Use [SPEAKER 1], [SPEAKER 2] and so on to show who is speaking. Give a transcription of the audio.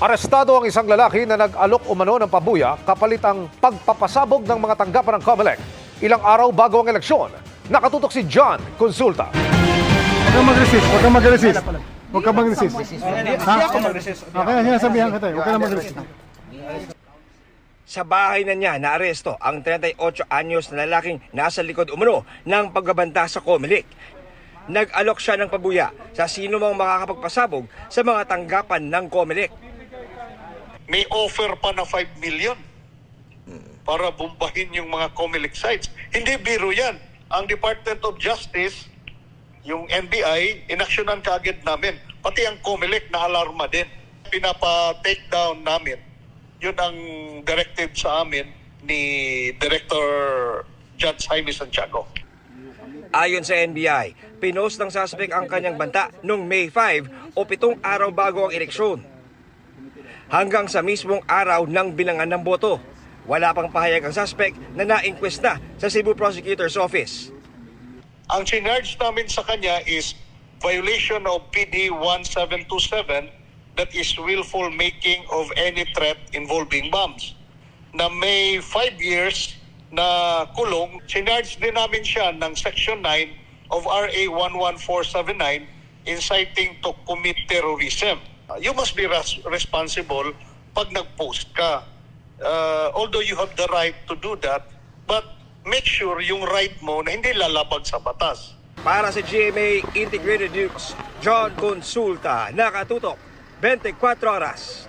[SPEAKER 1] Arestado ang isang lalaki na nag-alok umano ng pabuya kapalit ang pagpapasabog ng mga tanggapan ng COMELEC. Ilang araw bago ang eleksyon, nakatutok si John Consulta.
[SPEAKER 2] Huwag kang mag-resist, huwag kang mag-resist. Huwag kang mag-resist. Kaya sinasabihan ka tayo, huwag kang mag-resist.
[SPEAKER 3] Sa bahay na niya naaresto ang 38 anyos na lalaking nasa likod umano ng pagbabanta sa COMELEC. Nag-alok siya ng pabuya sa sino mang makakapagpasabog sa mga tanggapan ng COMELEC.
[SPEAKER 4] May offer pa na 5 million para bombahin yung mga COMELEC sites. Hindi biro yan. Ang Department of Justice, yung NBI, inaksyonan kaagad namin. Pati ang COMELEC na alarma din. Pinapa-take down namin. Yun ang directive sa amin ni Director Judge Jaime Santiago.
[SPEAKER 3] Ayon sa NBI, pinost ng suspect ang kanyang banta noong May 5 o 7 araw bago ang eleksyon. Hanggang sa mismong araw ng bilangan ng boto, wala pang pahayag ang suspect na na-inquest na sa Cebu Prosecutor's Office.
[SPEAKER 4] Ang charge namin sa kanya is violation of PD 1727, that is willful making of any threat involving bombs, na may 5 years na kulong. Charge din namin siya ng Section 9 of RA 11479, inciting to commit terrorism. You must be responsible pag nag-post ka. Although you have the right to do that, but make sure yung right mo na hindi lalabag sa batas.
[SPEAKER 3] Para sa GMA Integrated News, John Consulta, nakatutok 24 oras.